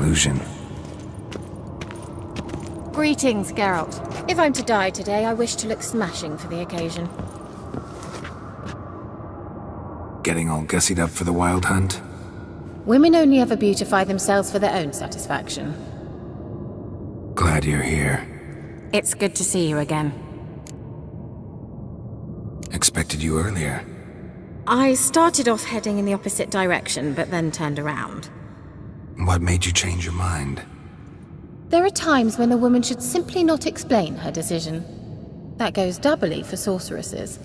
illusion. Greetings, Geralt. If I'm to die today, I wish to look smashing for the occasion. Getting all gussied up for the wild hunt? Women only ever beautify themselves for their own satisfaction. Glad you're here. It's good to see you again. Expected you earlier. I started off heading in the opposite direction, but then turned around. What made you change your mind? There are times when a woman should simply not explain her decision. That goes doubly for sorceresses.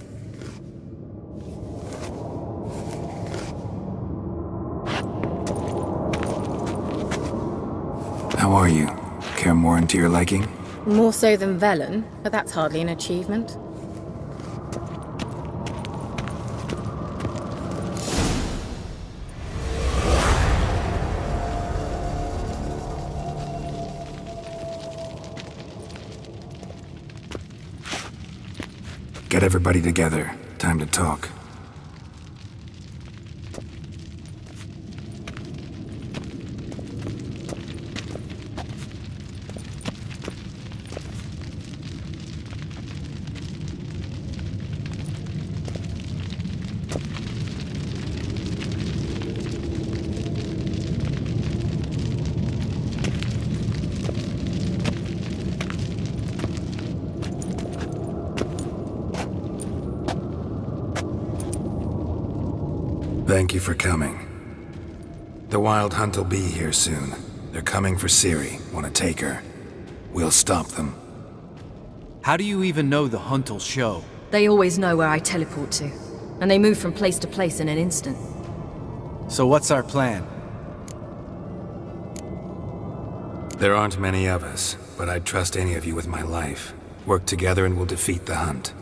How are you? Care more into your liking? More so than Velen, but that's hardly an achievement. Get everybody together. Time to talk. Thank you for coming. The Wild Hunt will be here soon. They're coming for Ciri. Want to take her. We'll stop them. How do you even know the hunt will show? They always know where I teleport to, and they move from place to place in an instant. So what's our plan? There aren't many of us, but I'd trust any of you with my life. Work together and we'll defeat the Hunt.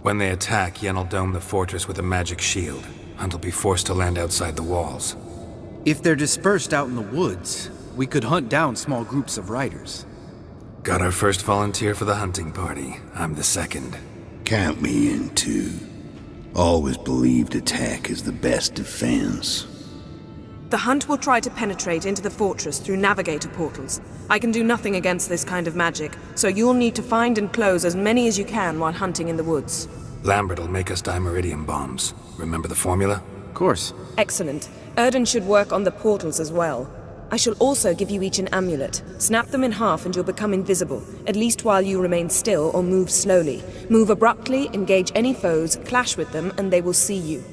When they attack, Yen'll dome the fortress with a magic shield. Hunt will be forced to land outside the walls. If they're dispersed out in the woods, we could hunt down small groups of riders. Got our first volunteer for the hunting party. I'm the second. Count me in too. Always believed attack is the best defense. The Hunt will try to penetrate into the fortress through navigator portals. I can do nothing against this kind of magic, so you'll need to find and close as many as you can while hunting in the woods. Lambert will make us dimeridium bombs. Remember the formula? Of course. Excellent. Erden should work on the portals as well. I shall also give you each an amulet. Snap them in half and you'll become invisible, at least while you remain still or move slowly. Move abruptly, engage any foes, clash with them, and they will see you.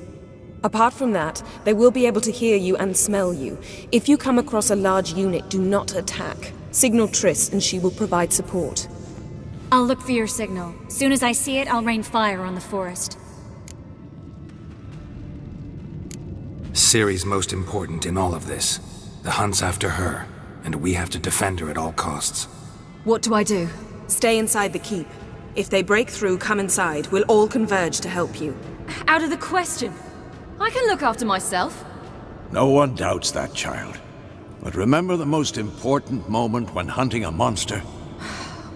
Apart from that, they will be able to hear you and smell you. If you come across a large unit, do not attack. Signal Triss and she will provide support. I'll look for your signal. Soon as I see it, I'll rain fire on the forest. Ciri's most important in all of this. The Hunt's after her, and we have to defend her at all costs. What do I do? Stay inside the keep. If they break through, come inside. We'll all converge to help you. Out of the question. I can look after myself. No one doubts that, child. But remember the most important moment when hunting a monster?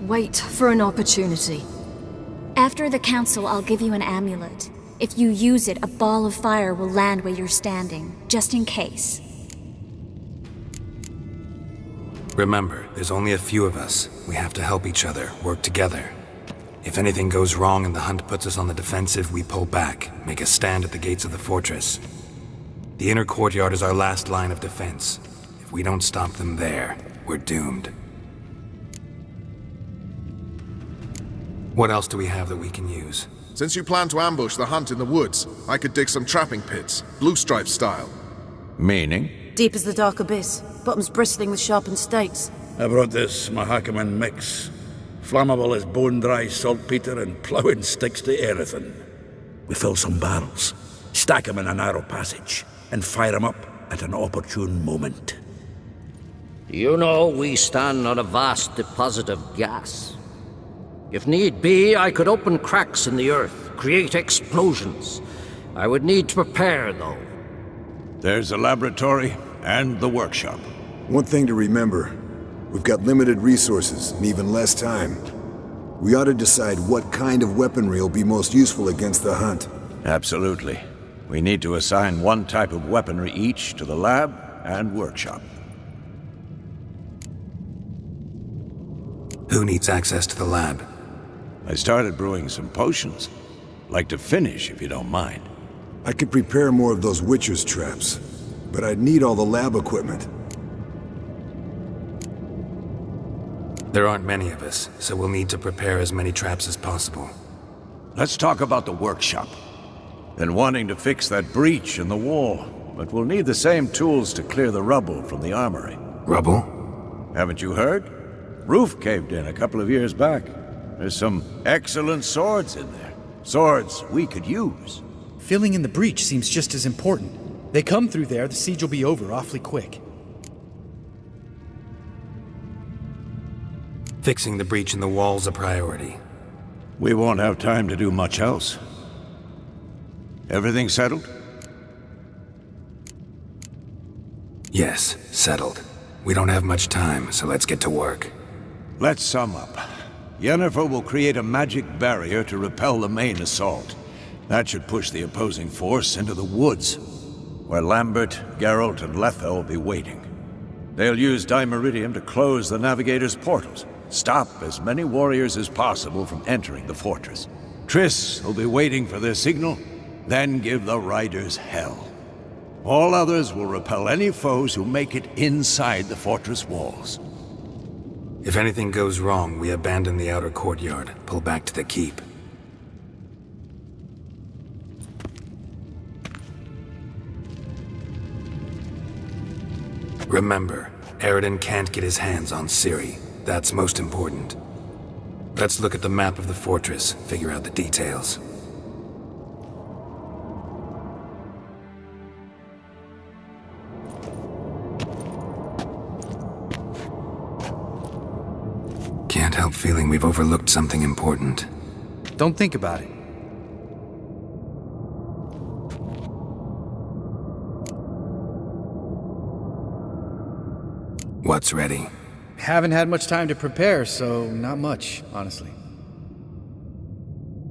Wait for an opportunity. After the council, I'll give you an amulet. If you use it, a ball of fire will land where you're standing, just in case. Remember, there's only a few of us. We have to help each other, work together. If anything goes wrong and the Hunt puts us on the defensive, we pull back, make a stand at the gates of the fortress. The inner courtyard is our last line of defense. If we don't stop them there, we're doomed. What else do we have that we can use? Since you plan to ambush the Hunt in the woods, I could dig some trapping pits, blue stripe style. Meaning? Deep as the dark abyss, bottoms bristling with sharpened stakes. I brought this Mahakaman mix. Flammable as bone-dry saltpeter and ploughing sticks to everything. We fill some barrels, stack them in a narrow passage, and fire them up at an opportune moment. You know, we stand on a vast deposit of gas. If need be, I could open cracks in the earth, create explosions. I would need to prepare, though. There's the laboratory and the workshop. One thing to remember, we've got limited resources and even less time. We ought to decide what kind of weaponry will be most useful against the Hunt. Absolutely. We need to assign one type of weaponry each to the lab and workshop. Who needs access to the lab? I started brewing some potions. Like to finish, if you don't mind. I could prepare more of those Witcher's traps, but I'd need all the lab equipment. There aren't many of us, so we'll need to prepare as many traps as possible. Let's talk about the workshop. Been wanting to fix that breach in the wall, but we'll need the same tools to clear the rubble from the armory. Rubble? Haven't you heard? Roof caved in a couple of years back. There's some excellent swords in there. Swords we could use. Filling in the breach seems just as important. They come through there, the siege will be over awfully quick. Fixing the breach in the wall's a priority. We won't have time to do much else. Everything settled? Yes, settled. We don't have much time, so let's get to work. Let's sum up. Yennefer will create a magic barrier to repel the main assault. That should push the opposing force into the woods, where Lambert, Geralt, and Letha will be waiting. They'll use Dimeridium to close the Navigator's portals, stop as many warriors as possible from entering the fortress. Triss will be waiting for their signal, then give the riders hell. All others will repel any foes who make it inside the fortress walls. If anything goes wrong, we abandon the outer courtyard, pull back to the keep. Remember, Eridan can't get his hands on Ciri. That's most important. Let's look at the map of the fortress, figure out the details. Can't help feeling we've overlooked something important. Don't think about it. What's ready? Haven't had much time to prepare, so not much, honestly.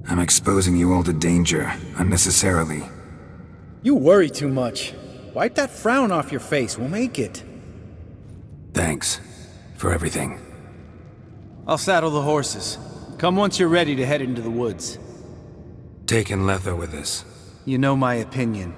I'm exposing you all to danger, unnecessarily. You worry too much. Wipe that frown off your face, we'll make it. Thanks for everything. I'll saddle the horses. Come once you're ready to head into the woods. Taking Letha with us. You know my opinion.